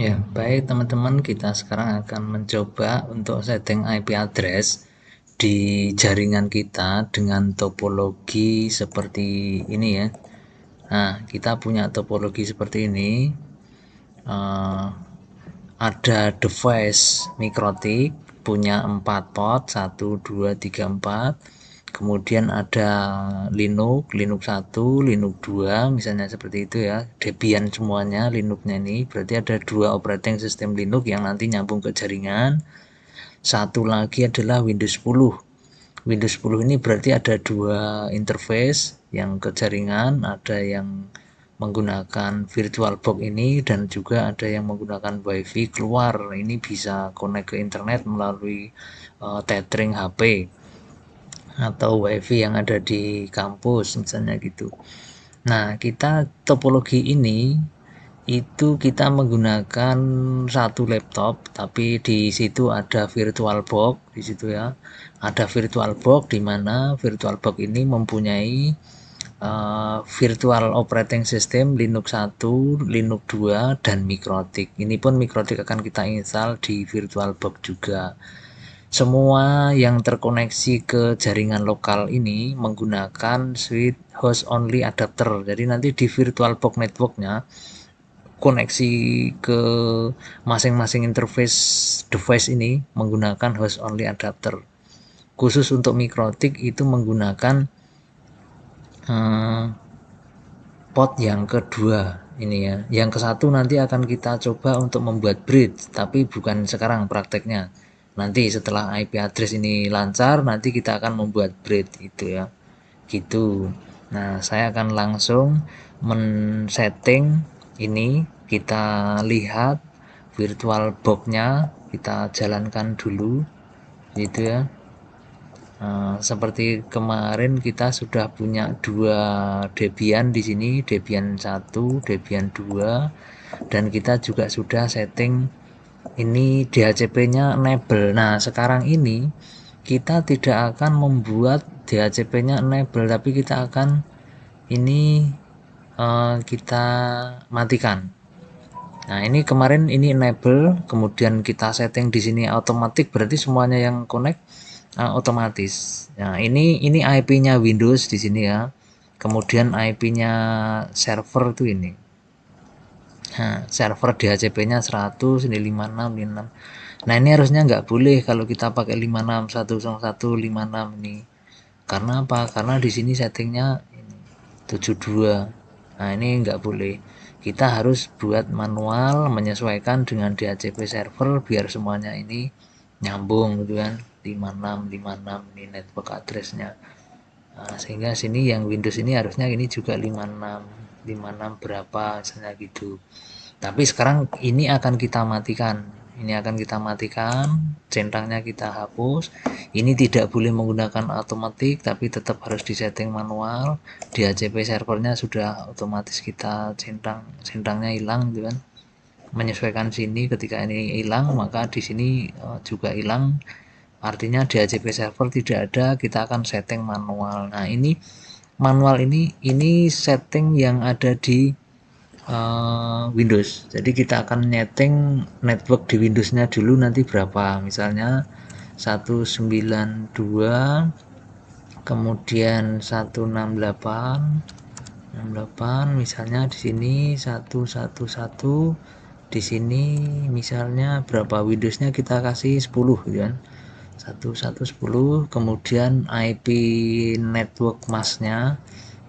Ya, baik teman-teman, kita sekarang akan mencoba untuk setting IP address di jaringan kita dengan topologi seperti ini ya. Nah, kita punya topologi seperti ini. Eh, ada device mikrotik punya 4 port 1 2 3 4, kemudian ada Linux 1 Linux 2 misalnya seperti itu ya, Debian semuanya Linuxnya ini berarti ada 2 operating system Linux yang nanti nyambung ke jaringan. Satu lagi adalah Windows 10. Windows 10 ini berarti ada 2 interface yang ke jaringan, ada yang menggunakan VirtualBox ini dan juga ada yang menggunakan WiFi keluar. Ini bisa connect ke internet melalui tethering HP atau WiFi yang ada di kampus misalnya gitu. Nah, kita topologi ini itu kita menggunakan satu laptop, tapi di situ ada VirtualBox di situ ya. Ada VirtualBox di mana VirtualBox ini mempunyai virtual operating system Linux 1, Linux 2 dan Mikrotik. Ini pun Mikrotik akan kita install di VirtualBox juga. Semua yang terkoneksi ke jaringan lokal ini menggunakan switch host only adapter. Jadi nanti di VirtualBox networknya koneksi ke masing-masing interface device ini menggunakan host only adapter. Khusus untuk Mikrotik itu menggunakan port yang kedua ini ya. Yang ke satu nanti akan kita coba untuk membuat bridge, tapi bukan sekarang prakteknya. Nanti setelah IP address ini lancar, nanti kita akan membuat bridge itu ya. Gitu. Nah, saya akan langsung men-setting ini. Kita lihat virtual box-nya, kita jalankan dulu gitu ya. Seperti kemarin kita sudah punya 2 Debian di sini, Debian 1, Debian 2, dan kita juga sudah setting ini DHCP-nya enable. Nah, sekarang ini kita tidak akan membuat DHCP-nya enable, tapi kita akan ini kita matikan. Nah, ini kemarin ini enable, kemudian kita setting di sini otomatis, berarti semuanya yang connect otomatis. Nah, ini IP-nya Windows di sini ya. Kemudian IP-nya server itu ini. Nah, server DHCP-nya 100, ini 56. Nah, ini harusnya nggak boleh kalau kita pakai 56.101.56 ini. Karena apa? Karena di sini settingnya 72. Nah, ini nggak boleh. Kita harus buat manual menyesuaikan dengan DHCP server biar semuanya ini nyambung gitu kan. 56 ini network address-nya. Nah, sehingga sini yang Windows ini harusnya ini juga 56 berapa misalnya gitu. Tapi sekarang ini akan kita matikan. Ini akan kita matikan, centangnya kita hapus. Ini tidak boleh menggunakan otomatis, tapi tetap harus disetting manual. DHCP servernya sudah otomatis kita centangnya hilang gitu kan. Menyesuaikan sini, ketika ini hilang maka di sini juga hilang. Artinya DHCP server tidak ada, kita akan setting manual. Nah, ini manual ini setting yang ada di Windows. Jadi kita akan nyeting network di Windowsnya dulu nanti berapa. Misalnya 192, kemudian 168 misalnya di sini 111, di sini misalnya berapa Windowsnya kita kasih 10 gitu kan. 1110, kemudian IP network masknya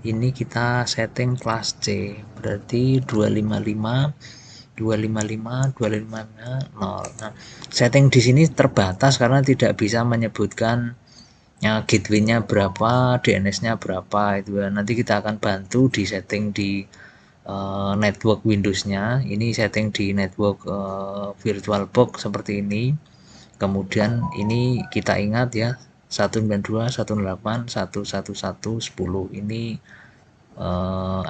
ini kita setting kelas C, berarti 255.255.255.0. Nah, setting di sini terbatas karena tidak bisa menyebutkan ya, gateway-nya berapa, DNS-nya berapa itu ya. Nanti kita akan bantu di setting di network Windows-nya. Ini setting di network VirtualBox seperti ini. Kemudian ini kita ingat ya, 192.168.111.10 ini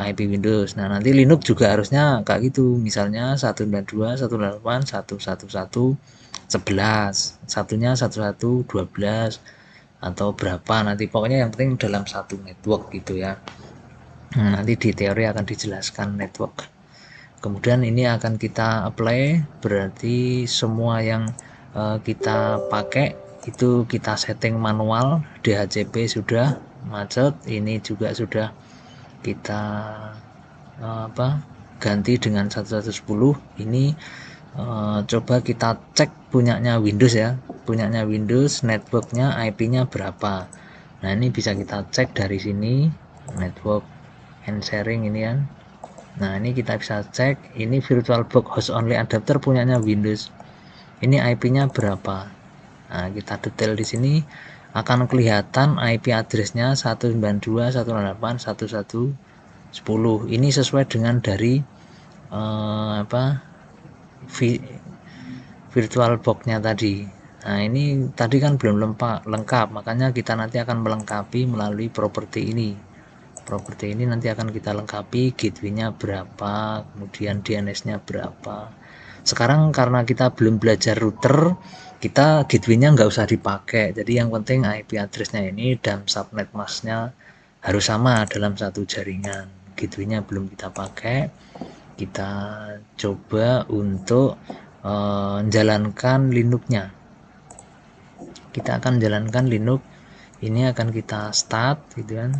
IP Windows. Nah, nanti Linux juga harusnya kayak gitu. Misalnya 192.168.111.11, satunya 11.12 atau berapa nanti, pokoknya yang penting dalam satu network gitu ya. Nah, nanti di teori akan dijelaskan network. Kemudian ini akan kita apply, berarti semua yang kita pakai itu kita setting manual. DHCP sudah macet, ini juga sudah kita ganti dengan 1110. Ini coba kita cek punyanya Windows ya, punyanya Windows, networknya IP-nya berapa. Nah ini bisa kita cek dari sini, network and sharing ini kan. Nah ini kita bisa cek, ini VirtualBox host only adapter punyanya Windows, ini IP-nya berapa. Nah kita detail di sini akan kelihatan IP address-nya 192.168.1110. Ini sesuai dengan dari VirtualBox-nya tadi. Nah ini tadi kan belum lengkap, makanya kita nanti akan melengkapi melalui properti ini. Properti ini nanti akan kita lengkapi, gateway-nya berapa, kemudian DNS-nya berapa. Sekarang karena kita belum belajar router, kita gateway-nya nggak usah dipakai. Jadi yang penting IP address-nya ini dan subnet mask-nya harus sama dalam satu jaringan. Gateway-nya belum kita pakai. Kita coba untuk menjalankan Linux-nya. Kita akan jalankan Linux. Ini akan kita start gitu kan.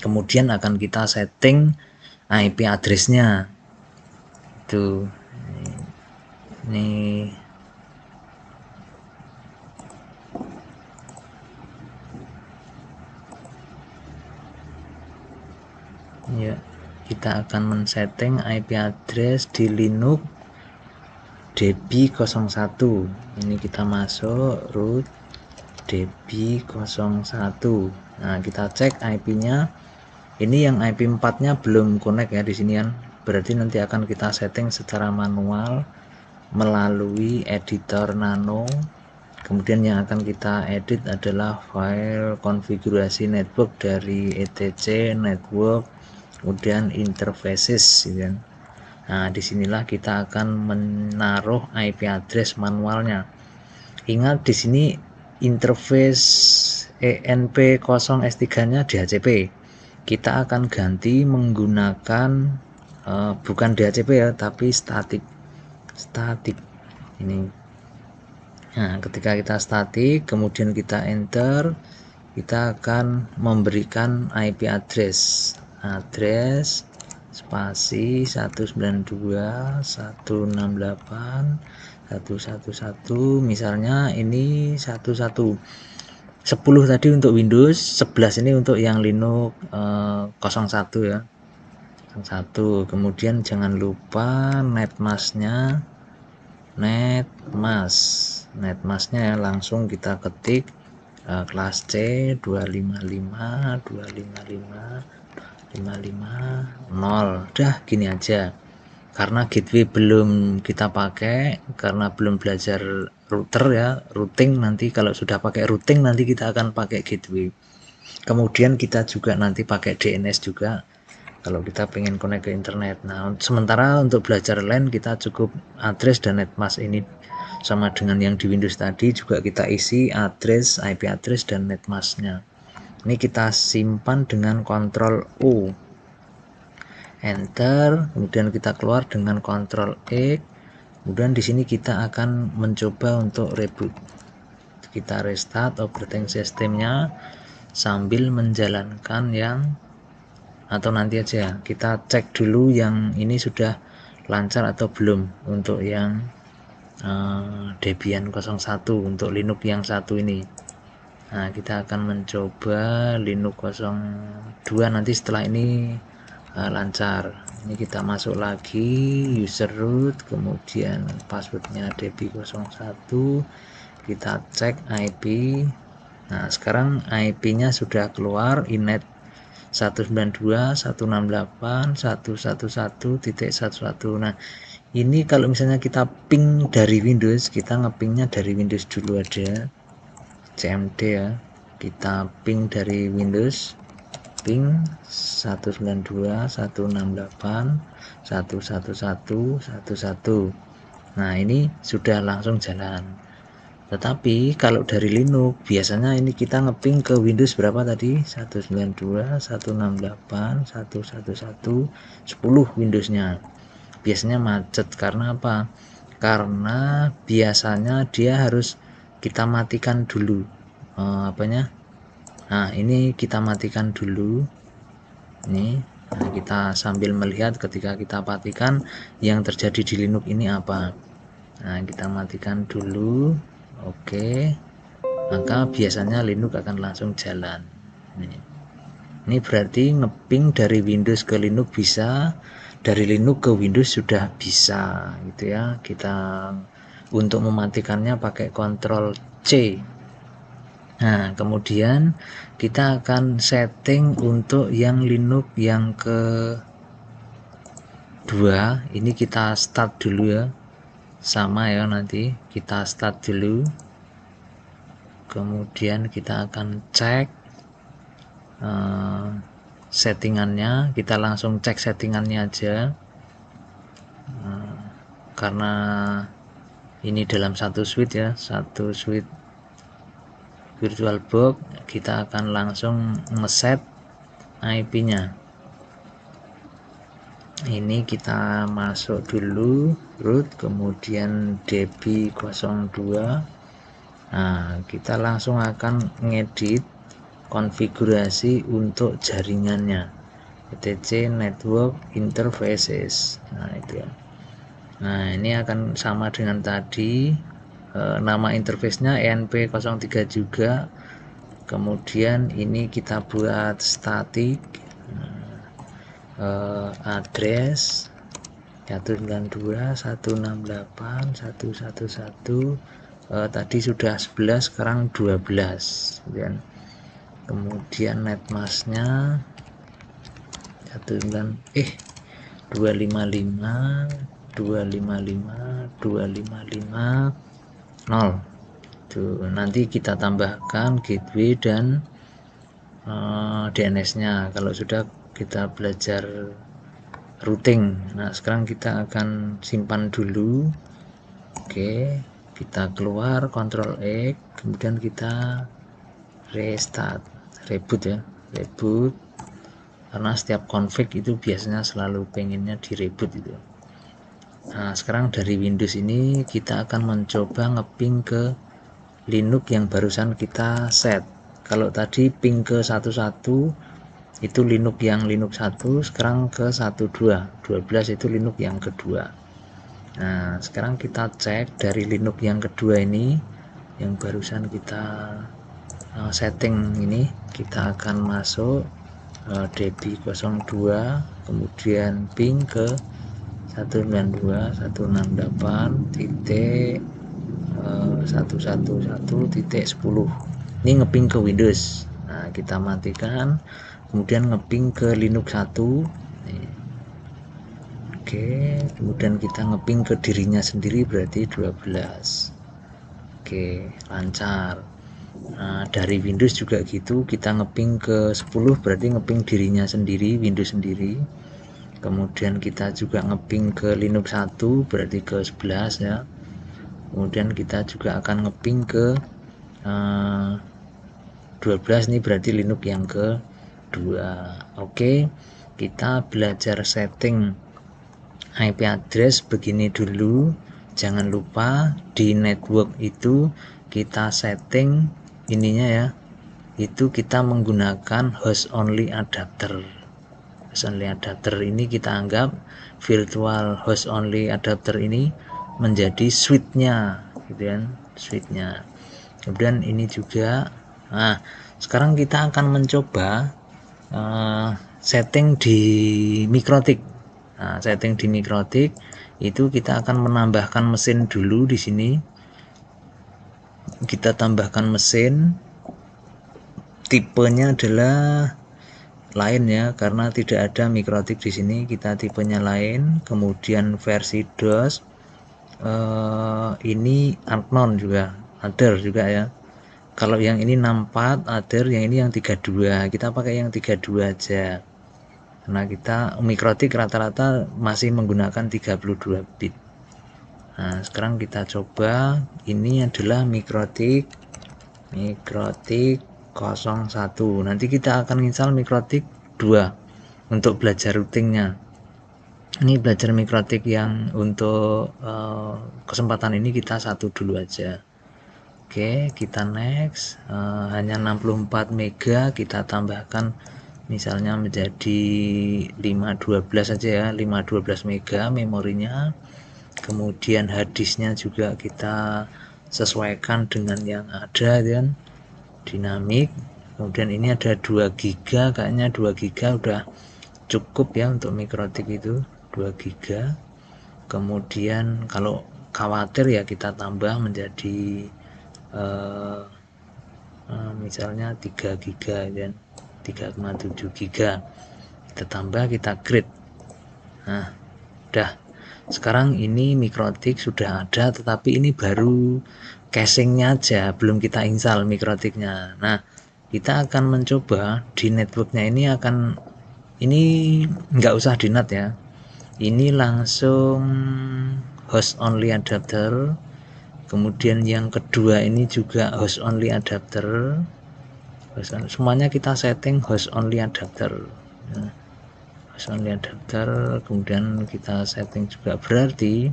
Kemudian akan kita setting IP address-nya. Itu ini ya, kita akan men-setting IP address di Linux DB01. Ini kita masuk root DB01. Nah kita cek IP-nya. Ini yang IP 4-nya belum connect ya di sini kan. Berarti nanti akan kita setting secara manual melalui editor nano. Kemudian yang akan kita edit adalah file konfigurasi network dari etc network, kemudian interfaces gitu kan. Nah disinilah kita akan menaruh IP address manualnya. Ingat di sini interface ENP0S3 nya DHCP. Kita akan ganti menggunakan bukan DHCP ya, tapi static ini. Nah ketika kita static kemudian kita enter, kita akan memberikan IP address spasi 192.168.111, misalnya ini 10 tadi untuk Windows, 11 ini untuk yang Linux 01 ya, 01. Kemudian jangan lupa netmasknya, netmasknya ya, langsung kita ketik kelas C 255.255.255.0. Udah gini aja. Karena gateway belum kita pakai, karena belum belajar router ya, routing. Nanti kalau sudah pakai routing nanti kita akan pakai gateway. Kemudian kita juga nanti pakai DNS juga kalau kita pengen connect ke internet. Nah sementara untuk belajar LAN kita cukup address dan netmask ini sama dengan yang di Windows tadi, juga kita isi address, IP address dan netmasknya. Ini kita simpan dengan Ctrl O, enter, kemudian kita keluar dengan Ctrl X. Kemudian di sini kita akan mencoba untuk reboot. Kita restart operating systemnya sambil menjalankan yang, atau nanti aja kita cek dulu yang ini sudah lancar atau belum untuk yang Debian 01 untuk Linux yang satu ini. Nah kita akan mencoba Linux 02 nanti setelah ini lancar. Ini kita masuk lagi user root, kemudian passwordnya DB01, kita cek IP. Nah sekarang IP nya sudah keluar, inet 192.168.111.11. Nah ini kalau misalnya kita ping dari Windows, kita ngepingnya dari Windows dulu aja, CMD ya, kita ping dari Windows, ping 192.168.111.11. Nah ini sudah langsung jalan. Tetapi kalau dari Linux biasanya ini kita ngeping ke Windows berapa tadi? 192, 168, 111, 10 Windowsnya. Biasanya macet karena apa? Karena biasanya dia harus kita matikan dulu apanya. Nah, ini kita matikan dulu. Ini kita sambil melihat ketika kita matikan yang terjadi di Linux ini apa. Nah, kita matikan dulu. Oke, maka biasanya Linux akan langsung jalan. Ini berarti ngeping dari Windows ke Linux bisa, dari Linux ke Windows sudah bisa gitu ya. Kita untuk mematikannya pakai Ctrl C. Nah, kemudian kita akan setting untuk yang Linux yang kedua. Ini kita start dulu ya, sama ya, nanti kita start dulu, kemudian kita akan cek settingannya. Kita langsung cek settingannya aja, karena ini dalam satu suite ya, satu suite VirtualBox. Kita akan langsung ngeset IP nya. Ini kita masuk dulu root, kemudian db02. Nah, kita langsung akan ngedit konfigurasi untuk jaringannya, etc network interfaces. Nah, itu ya. Nah, ini akan sama dengan tadi, nama interface-nya enp03 juga. Kemudian ini kita buat static, address 192.168.111. Tadi sudah 11, sekarang 12 dan kemudian netmasknya 255.255.255.0. Tuh, nanti kita tambahkan gateway dan DNS-nya kalau sudah kita belajar routing. Nah, sekarang kita akan simpan dulu. Oke, kita keluar Ctrl X, kemudian kita restart, reboot ya, reboot, karena setiap config itu biasanya selalu pengennya di reboot itu. Nah, sekarang dari Windows ini kita akan mencoba ngeping ke Linux yang barusan kita set. Kalau tadi ping ke 11 itu Linux yang Linux 1, sekarang ke 12 itu Linux yang kedua. Nah, sekarang kita cek dari Linux yang kedua ini yang barusan kita setting ini. Kita akan masuk db02, kemudian ping ke 192.168.111.10. Ini ngeping ke Windows. Nah, kita matikan, kemudian ngeping ke Linux 1. Oke, kemudian kita ngeping ke dirinya sendiri berarti 12. Oke, lancar. Nah, dari Windows juga gitu, kita ngeping ke 10 berarti ngeping dirinya sendiri, Windows sendiri. Kemudian kita juga ngeping ke Linux 1 berarti ke 11 ya. Kemudian kita juga akan ngeping ke 12, ini berarti Linux yang kedua. Oke, kita belajar setting IP address begini dulu. Jangan lupa di network itu kita setting ininya ya, itu kita menggunakan host only adapter. Host only adapter ini kita anggap virtual host only adapter ini menjadi switch-nya gitu kan, switch-nya. Kemudian ini juga. Nah, sekarang kita akan mencoba setting di MikroTik. Nah, setting di MikroTik itu kita akan menambahkan mesin dulu di sini. Kita tambahkan mesin, tipenya adalah lain ya, karena tidak ada MikroTik di sini. Kita tipenya lain. Kemudian versi DOS ini unknown juga, other juga ya. Kalau yang ini 64 other, yang ini yang 32. Kita pakai yang 32 aja. Karena kita MikroTik rata-rata masih menggunakan 32 bit. Nah, sekarang kita coba. Ini adalah mikrotik 01. Nanti kita akan install mikrotik 2 untuk belajar routingnya. Ini belajar mikrotik yang untuk kesempatan ini kita satu dulu aja. Oke, kita next. Hanya 64 mega, kita tambahkan misalnya menjadi 512 aja ya, 512 mega memorinya. Kemudian harddisknya juga kita sesuaikan dengan yang ada dan dinamik. Kemudian ini ada 2 giga, kayaknya 2 giga udah cukup ya untuk mikrotik itu, 2 giga. Kemudian kalau khawatir ya kita tambah menjadi misalnya 3 giga dan 3,7 giga, kita tambah, kita grade. Nah, udah. Sekarang ini mikrotik sudah ada, tetapi ini baru casingnya aja, belum kita install mikrotiknya. Nah, kita akan mencoba di networknya ini nggak usah di NAT ya, ini langsung host only adapter. Kemudian yang kedua ini juga host only adapter. Semuanya kita setting host only adapter. Nah, only adapter, kemudian kita setting juga, berarti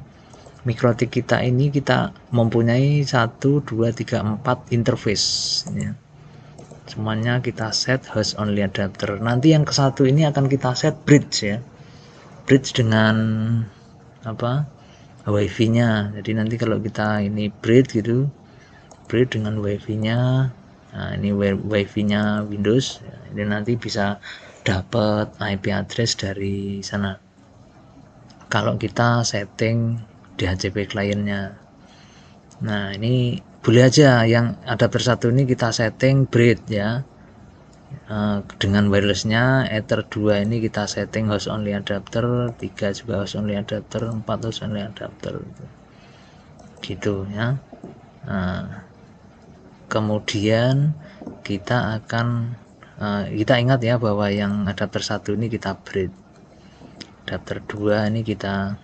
mikrotik kita ini kita mempunyai 1 2 3 4 interface ya. Semuanya kita set host only adapter. Nanti yang ke satu ini akan kita set bridge ya, bridge dengan apa, wifi nya. Jadi nanti kalau kita ini bridge gitu, bridge dengan wifi nya. Nah, ini wifi nya Windows ya. Ini nanti bisa dapat IP address dari sana kalau kita setting DHCP kliennya. Nah, ini boleh aja yang adapter satu ini kita setting bridge ya, dengan wirelessnya. Ether 2 ini kita setting host only adapter, 3 juga host only adapter, 4 host only adapter gitu ya. Nah, kemudian kita akan kita ingat ya bahwa yang adapter satu ini kita bridge, adapter 2 ini kita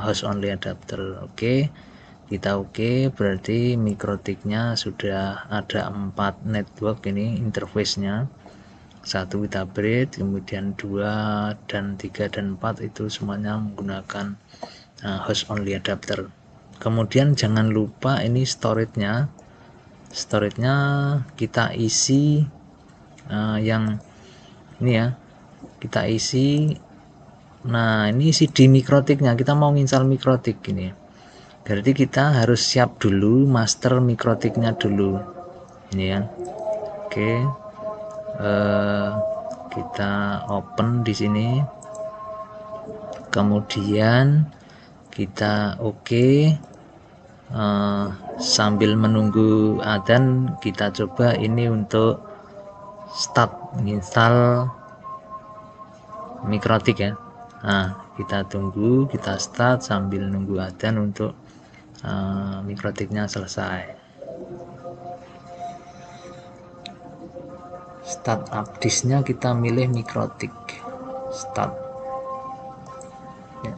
host only adapter. Oke, kita berarti mikrotiknya sudah ada 4 network ini interface-nya. 1 kita bridge, kemudian 2 dan 3 dan 4 itu semuanya menggunakan host only adapter. Kemudian jangan lupa ini storage-nya kita isi yang ini ya, kita isi. Nah, ini CD mikrotiknya, kita mau install mikrotik ini, berarti kita harus siap dulu master mikrotiknya dulu ini ya. Oke, kita open di sini, kemudian kita sambil menunggu adzan kita coba ini untuk start install mikrotik ya. Nah, kita tunggu, kita start sambil nunggu adzan untuk mikrotiknya selesai. Start up disknya kita milih mikrotik start ya.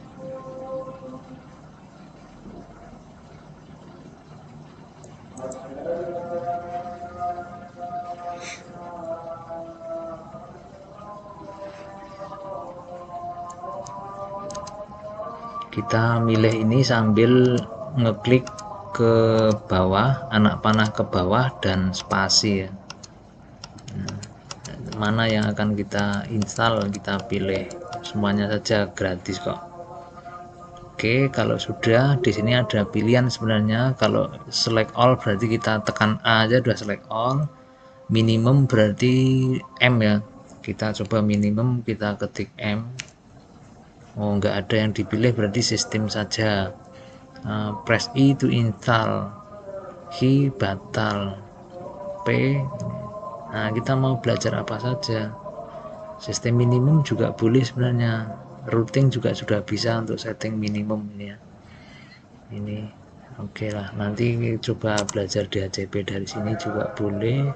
Kita milih ini sambil ngeklik ke bawah, anak panah ke bawah dan spasi ya. Mana yang akan kita install kita pilih, semuanya saja gratis kok. Oke, kalau sudah di sini ada pilihan sebenarnya. Kalau select all berarti kita tekan A aja udah select all. Minimum berarti M ya, kita coba minimum, kita ketik M. Oh, enggak ada yang dipilih, berarti sistem saja. Press I to install, H batal, P. Nah, kita mau belajar apa saja. Sistem minimum juga boleh sebenarnya, routing juga sudah bisa untuk setting minimum ini ya. Ini oke lah, nanti coba belajar DHCP dari sini juga boleh.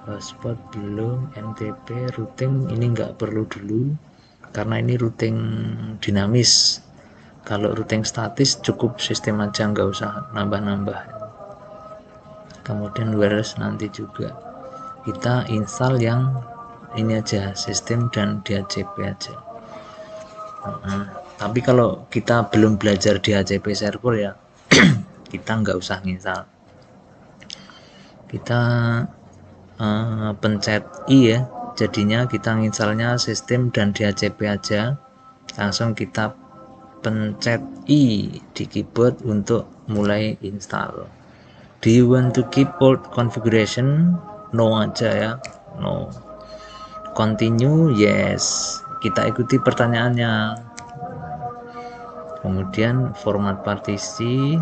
Hotspot belum, NTP routing ini nggak perlu dulu karena ini routing dinamis. Kalau routing statis cukup sistem aja, nggak usah nambah-nambah. Kemudian wireless nanti juga kita install yang ini aja, sistem dan DHCP aja. Tapi kalau kita belum belajar DHCP server ya kita nggak usah install. Kita pencet I ya, jadinya kita nginstalnya sistem dan DHCP aja. Langsung kita pencet I di keyboard untuk mulai install. Do you want to keep old configuration? No aja ya, no. Continue, yes. Kita ikuti pertanyaannya. Kemudian format partisi,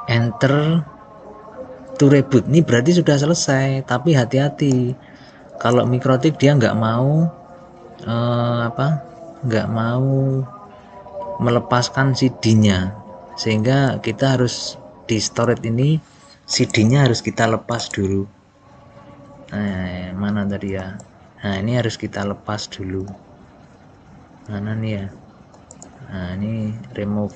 enter to reboot. Ini berarti sudah selesai, tapi hati-hati kalau mikrotik dia nggak mau nggak mau melepaskan CD-nya, sehingga kita harus di storage ini CD-nya harus kita lepas dulu. Mana tadi ya, nah ini harus kita lepas dulu, mana nih ya, nah ini remove.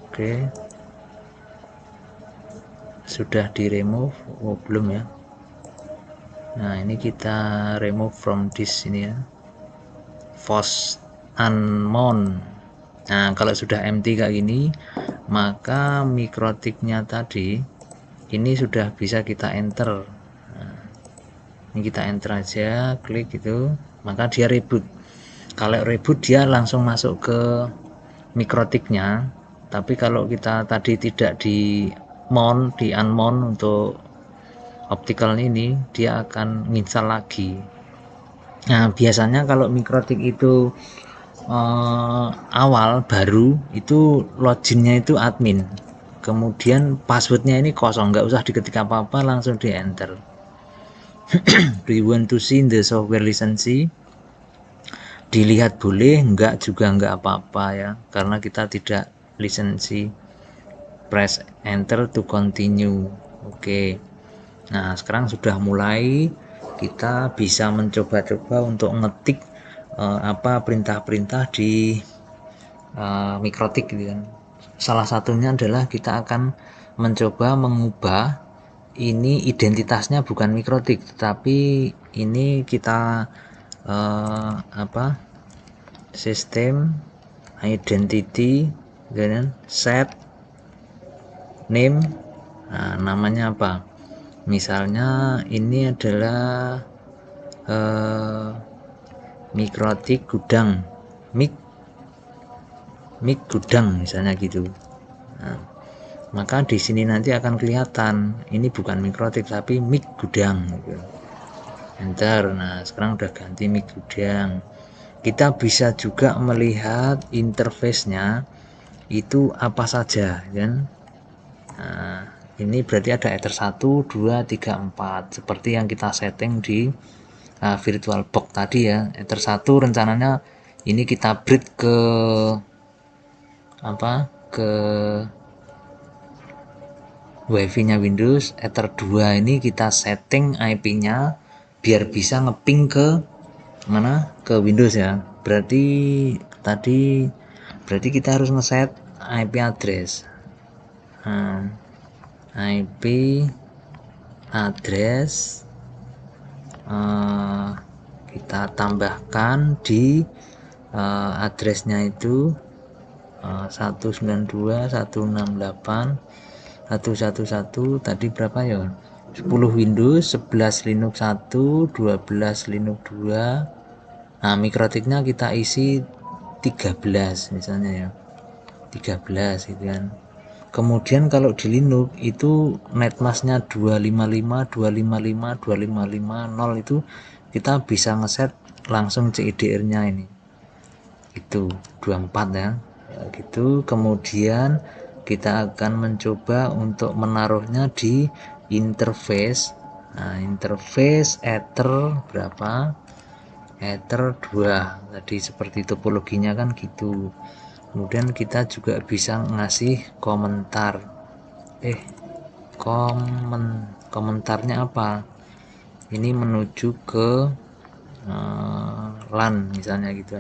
Oke, sudah di remove. Oh belum ya. Nah ini kita remove from disk ini ya, force unmount. Nah kalau sudah empty kayak gini, maka mikrotiknya tadi ini sudah bisa kita enter. Nah, ini kita enter aja, klik gitu, maka dia reboot. Kalau reboot dia langsung masuk ke mikrotiknya. Tapi kalau kita tadi tidak di mount, di unmount untuk optical ini, dia akan nginstal lagi. Nah biasanya kalau mikrotik itu awal baru itu loginnya itu admin, kemudian passwordnya ini kosong, nggak usah diketik apa-apa, langsung di enter. Do you want to see the software license? Dilihat boleh, enggak juga enggak apa-apa ya, karena kita tidak lisensi. Press enter to continue. Oke, nah sekarang sudah mulai, kita bisa mencoba-coba untuk ngetik apa perintah-perintah di mikrotik gitu kan. Salah satunya adalah kita akan mencoba mengubah ini identitasnya bukan mikrotik, tetapi ini kita sistem identity dan set name. Nah, namanya apa, misalnya ini adalah mikrotik gudang, mik gudang misalnya gitu. Nah, maka di sini nanti akan kelihatan ini bukan mikrotik tapi mik gudang gitu. Enter. Nah sekarang udah ganti mik gudang. Kita bisa juga melihat interface-nya itu apa saja kan. Nah, ini berarti ada ether 1, 2, 3, 4 seperti yang kita setting di VirtualBox tadi ya. Ether 1 rencananya ini kita bridge ke WiFi nya Windows. Ether 2 ini kita setting IP nya biar bisa ngeping ke mana, ke Windows ya. Berarti kita harus ngeset IP address. IP address kita tambahkan di addressnya itu 192.168.111 tadi berapa ya, 10 Windows, 11 Linux 1, 12 Linux 2. Nah mikrotiknya kita isi 13 misalnya ya, 13 gitu kan. Kemudian kalau di Linux itu netmasknya 255, 255, 2550 itu kita bisa ngeset langsung CIDR nya ini itu 24 ya, gitu. Kemudian kita akan mencoba untuk menaruhnya di interface. Nah interface ether berapa, Ether 2 tadi, seperti topologinya kan gitu. Kemudian kita juga bisa ngasih komentar, komentarnya apa, ini menuju ke LAN misalnya gitu.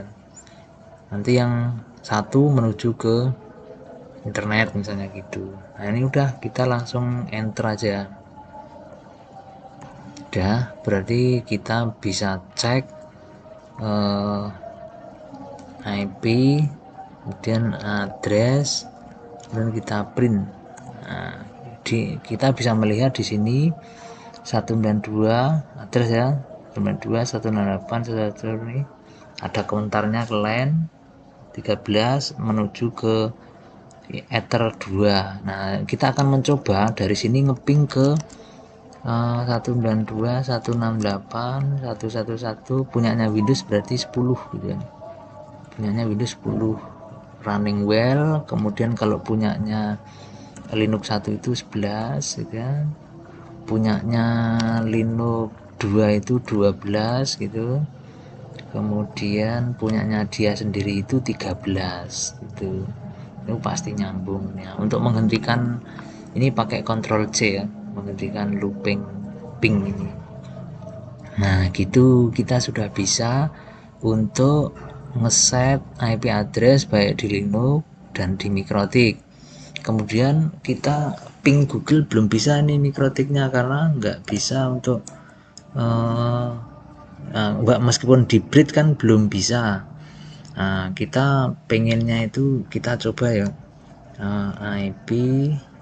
Nanti yang satu menuju ke internet misalnya gitu. Nah ini udah, kita langsung enter aja. Udah, berarti kita bisa cek IP, kemudian address, dan kita print. Nah, kita bisa melihat di sini 192 address ya, 192 168 111 ini ada komentarnya ke LAN 13 menuju ke Ether 2. Nah kita akan mencoba dari sini ngeping ke 192 168 111 punyanya Windows, berarti 10 gitu kan, punyanya Windows 10 running well. Kemudian kalau punyanya Linux 1 itu 11 gitu kan, punyanya Linux 2 itu 12 gitu, kemudian punyanya dia sendiri itu 13 gitu. Itu pasti nyambung ya. Untuk menghentikan ini pakai Ctrl C ya, menghentikan looping ping ini. Nah gitu kita sudah bisa untuk ngeset IP address baik di Linux dan di Mikrotik. Kemudian kita ping Google belum bisa nih Mikrotiknya, karena nggak bisa untuk nggak, meskipun di Brit kan belum bisa. Nah, kita pengennya itu kita coba ya, IP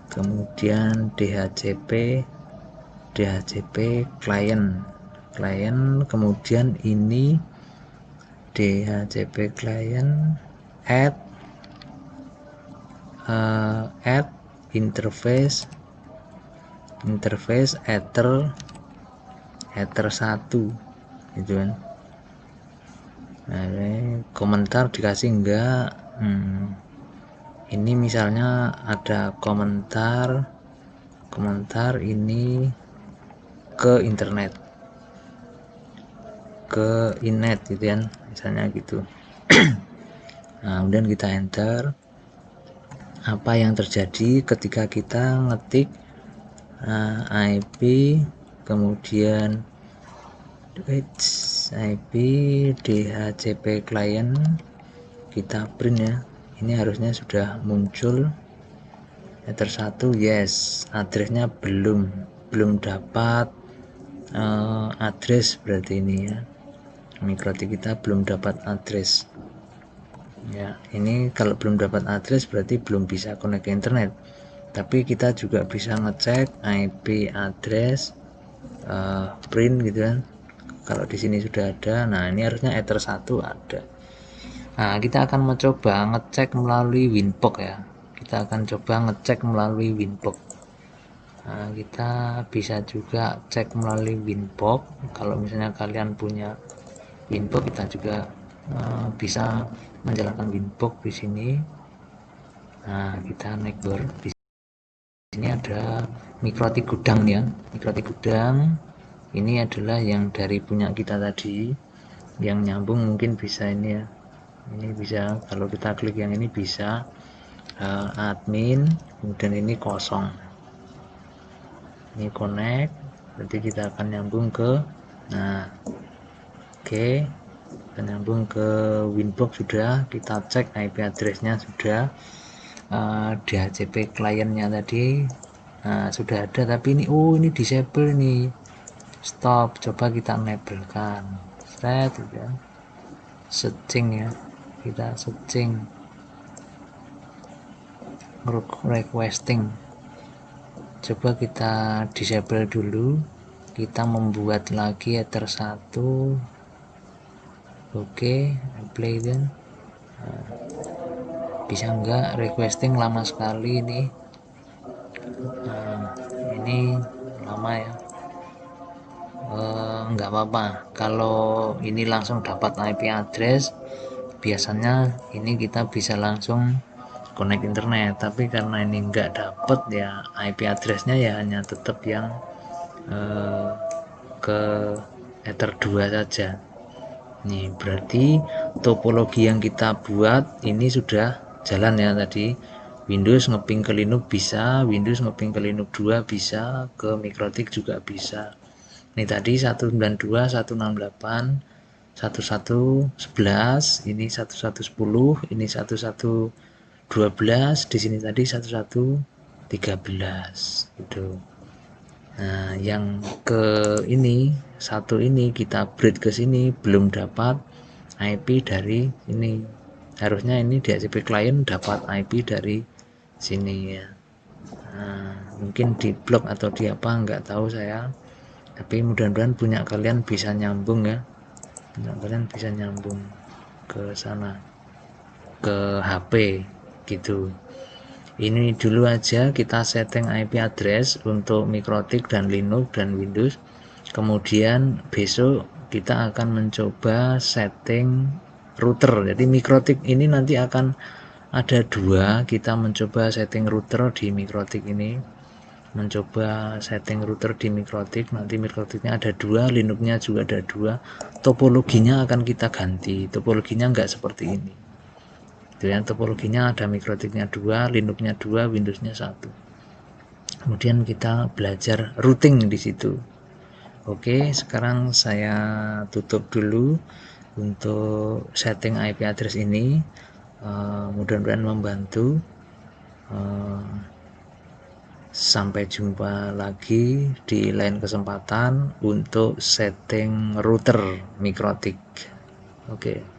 kemudian DHCP client kemudian ini DHCP client add interface ether 1 gitu kan. Nah, komentar dikasih enggak. Ini misalnya ada komentar ini ke internet, ke inet gitu kan, misalnya gitu. Nah kemudian kita enter. Apa yang terjadi ketika kita ngetik IP kemudian IP DHCP client, kita print ya, ini harusnya sudah muncul Ether 1. yes, addressnya belum dapat address, berarti ini ya, Mikrotik kita belum dapat address ya. Ini kalau belum dapat address berarti belum bisa connect ke internet. Tapi kita juga bisa ngecek IP address print gitu kan. Kalau di sini sudah ada, nah ini harusnya Ether 1 ada. Nah kita akan mencoba ngecek melalui Winbox ya, kita akan coba ngecek melalui Winbox. Nah, kita bisa juga cek melalui Winbox. Kalau misalnya kalian punya Winbox, kita juga bisa menjalankan Winbox di sini. Nah kita naik di sini ada Mikrotik gudang ya, Mikrotik gudang ini adalah yang dari punya kita tadi, yang nyambung mungkin bisa ini ya, ini bisa kalau kita klik yang ini bisa admin, kemudian ini kosong, ini connect, berarti kita akan nyambung ke oke, kita nyambung ke Winbox sudah, kita cek IP addressnya sudah, DHCP kliennya tadi sudah ada, tapi ini ini disable nih, stop, coba kita enablekan set ya, searching ya, kita searching requesting, coba kita disable dulu, kita membuat lagi Ether 1. oke, play then. Bisa enggak, requesting lama sekali ini. Ini lama ya. Enggak apa-apa kalau ini langsung dapat IP address, biasanya ini kita bisa langsung connect internet, tapi karena ini enggak dapat ya, IP addressnya ya hanya tetap yang ke Ether 2 saja. Nih berarti topologi yang kita buat ini sudah jalan ya tadi. Windows ngeping ke Linux bisa, Windows ngeping ke Linux 2 bisa, ke Mikrotik juga bisa. Ini tadi 192, 168, 1111, ini 1110, ini 1112, di sini tadi 1113 gitu. Nah, yang ke ini satu ini kita upgrade ke sini belum dapat IP dari ini. Harusnya ini DHCP client dapat IP dari sini ya. Nah, mungkin di blok atau di apa nggak tahu saya. Tapi mudah-mudahan punya kalian bisa nyambung ya. Punya kalian bisa nyambung ke sana, ke HP gitu. Ini dulu aja kita setting IP address untuk Mikrotik dan Linux dan Windows. Kemudian besok kita akan mencoba setting router. Jadi Mikrotik ini nanti akan ada dua. Kita mencoba setting router di Mikrotik ini. Mencoba setting router di Mikrotik. Nanti Mikrotiknya ada dua, Linuxnya juga ada dua. Topologinya akan kita ganti. Topologinya nggak seperti ini. Topologinya ada Mikrotiknya 2, Linuxnya 2, Windowsnya 1. Kemudian kita belajar routing di situ. Oke, sekarang saya tutup dulu untuk setting IP address ini. Mudah-mudahan membantu. Sampai jumpa lagi di lain kesempatan untuk setting router Mikrotik. Oke.